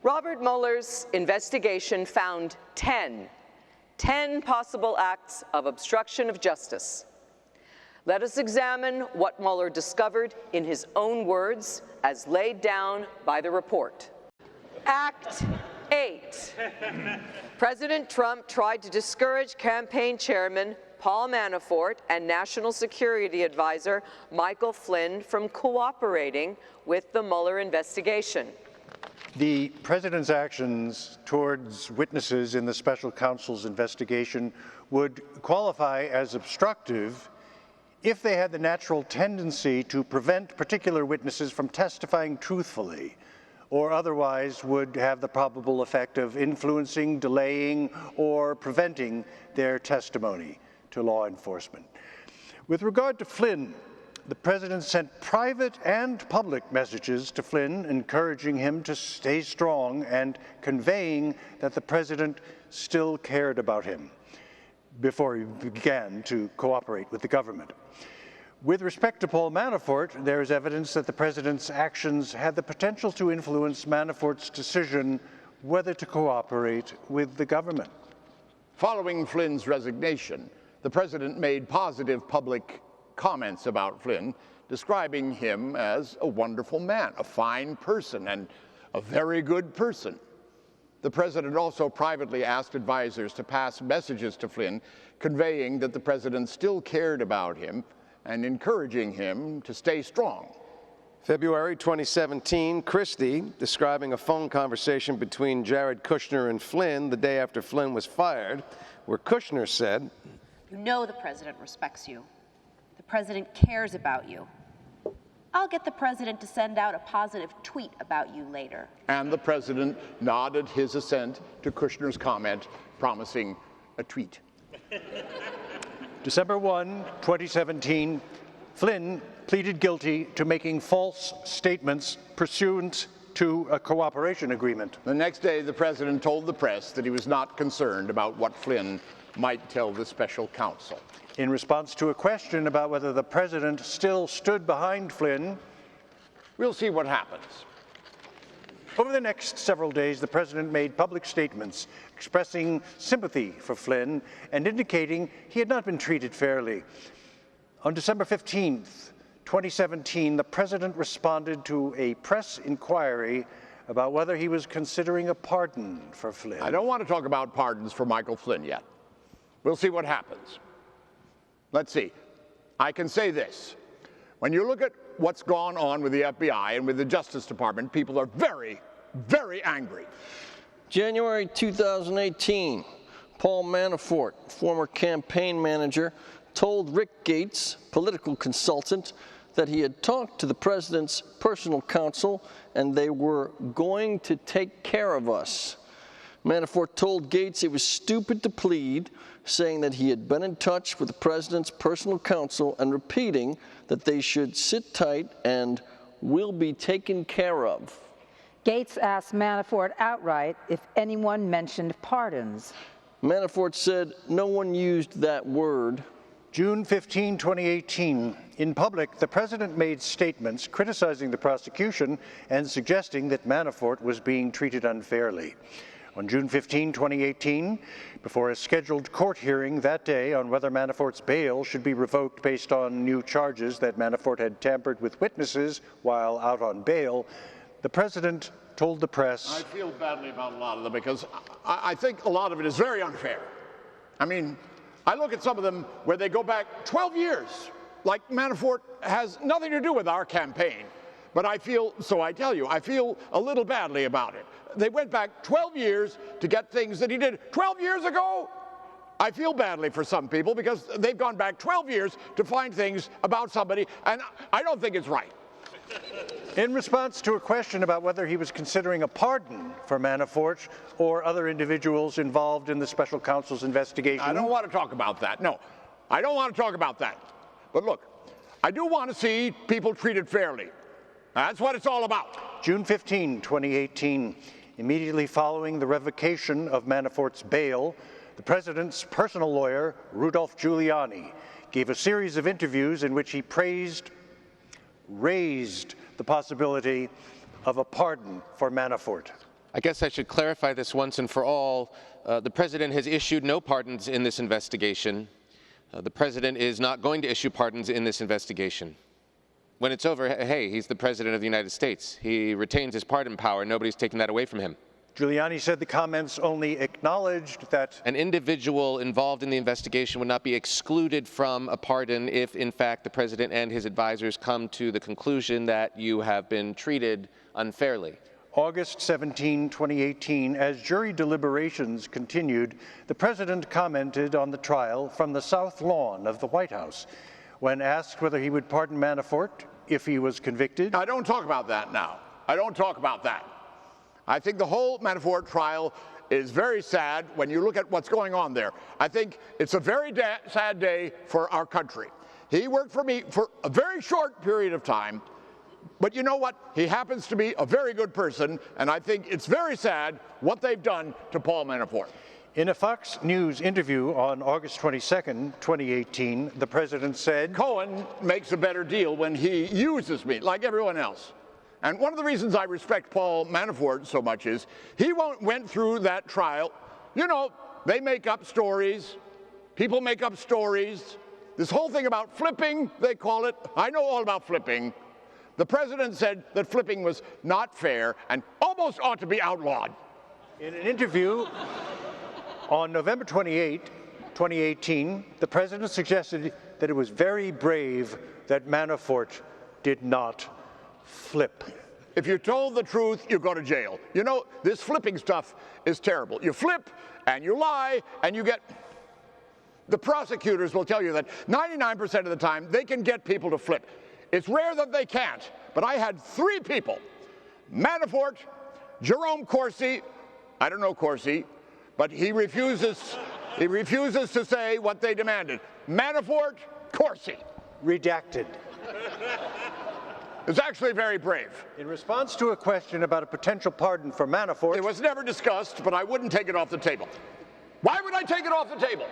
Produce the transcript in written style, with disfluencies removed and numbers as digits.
Robert Mueller's investigation found 10 possible acts of obstruction of justice. Let us examine what Mueller discovered in his own words as laid down by the report. Act 8. President Trump tried to discourage campaign chairman Paul Manafort and National Security Advisor Michael Flynn from cooperating with the Mueller investigation. The President's actions towards witnesses in the special counsel's investigation would qualify as obstructive if they had the natural tendency to prevent particular witnesses from testifying truthfully, or otherwise would have the probable effect of influencing, delaying, or preventing their testimony to law enforcement. With regard to Flynn, the President sent private and public messages to Flynn encouraging him to stay strong and conveying that the President still cared about him before he began to cooperate with the government. With respect to Paul Manafort, there is evidence that the President's actions had the potential to influence Manafort's decision whether to cooperate with the government. Following Flynn's resignation, the President made positive public comments about Flynn, describing him as a wonderful man, a fine person, and a very good person. The President also privately asked advisors to pass messages to Flynn, conveying that the President still cared about him and encouraging him to stay strong. February 2017, Christie, describing a phone conversation between Jared Kushner and Flynn the day after Flynn was fired, where Kushner said, "You know the President respects you. The President cares about you. I'll get the President to send out a positive tweet about you later." And the President nodded his assent to Kushner's comment, promising a tweet. December 1, 2017, Flynn pleaded guilty to making false statements pursuant to a cooperation agreement. The next day, the President told the press that he was not concerned about what Flynn might tell the special counsel. In response to a question about whether the President still stood behind Flynn, we'll see what happens. Over the next several days, the President made public statements expressing sympathy for Flynn and indicating he had not been treated fairly. On December 15, 2017, the President responded to a press inquiry about whether he was considering a pardon for Flynn. I don't want to talk about pardons for Michael Flynn yet. We'll see what happens. Let's see. I can say this. When you look at what's gone on with the FBI and with the Justice Department, people are very, very angry. January 2018, Paul Manafort, former campaign manager, told Rick Gates, political consultant, that he had talked to the President's personal counsel and they were going to take care of us. Manafort told Gates it was stupid to plead, saying that he had been in touch with the President's personal counsel and repeating that they should sit tight and will be taken care of. Gates asked Manafort outright if anyone mentioned pardons. Manafort said no one used that word. June 15, 2018, in public, the President made statements criticizing the prosecution and suggesting that Manafort was being treated unfairly. On June 15, 2018, before a scheduled court hearing that day on whether Manafort's bail should be revoked based on new charges that Manafort had tampered with witnesses while out on bail, the President told the press, I feel badly about a lot of them because I think a lot of it is very unfair. I mean, I look at some of them where they go back 12 years, like Manafort has nothing to do with our campaign. But I feel, so I tell you, I feel a little badly about it. They went back 12 years to get things that he did 12 years ago. I feel badly for some people because they've gone back 12 years to find things about somebody, and I don't think it's right. In response to a question about whether he was considering a pardon for Manafort or other individuals involved in the special counsel's investigation. I don't want to talk about that. No, I don't want to talk about that. But look, I do want to see people treated fairly. That's what it's all about. June 15, 2018, immediately following the revocation of Manafort's bail, the President's personal lawyer, Rudolph Giuliani, gave a series of interviews in which he raised the possibility of a pardon for Manafort. I guess I should clarify this once and for all. The president has issued no pardons in this investigation. The president is not going to issue pardons in this investigation. When it's over, hey, he's the president of the United States. He retains his pardon power. Nobody's taking that away from him. Giuliani said the comments only acknowledged that an individual involved in the investigation would not be excluded from a pardon if, in fact, the president and his advisors come to the conclusion that you have been treated unfairly. August 17, 2018, as jury deliberations continued, the president commented on the trial from the South Lawn of the White House. When asked whether he would pardon Manafort if he was convicted. I don't talk about that now. I don't talk about that. I think the whole Manafort trial is very sad when you look at what's going on there. I think it's a very sad day for our country. He worked for me for a very short period of time, but you know what? He happens to be a very good person, and I think it's very sad what they've done to Paul Manafort. In a Fox News interview on August 22, 2018, the president said, Cohen makes a better deal when he uses me, like everyone else. And one of the reasons I respect Paul Manafort so much is he went through that trial. You know, they make up stories. People make up stories. This whole thing about flipping, they call it. I know all about flipping. The president said that flipping was not fair and almost ought to be outlawed. In an interview on November 28, 2018, the president suggested that it was very brave that Manafort did not flip. If you're told the truth, you go to jail. You know, this flipping stuff is terrible. You flip and you lie and you get... The prosecutors will tell you that 99% of the time they can get people to flip. It's rare that they can't, but I had 3 people, Manafort, Jerome Corsi, I don't know Corsi, but he refuses to say what they demanded. Manafort, Corsi. Redacted. It's actually very brave. In response to a question about a potential pardon for Manafort... It was never discussed, but I wouldn't take it off the table. Why would I take it off the table?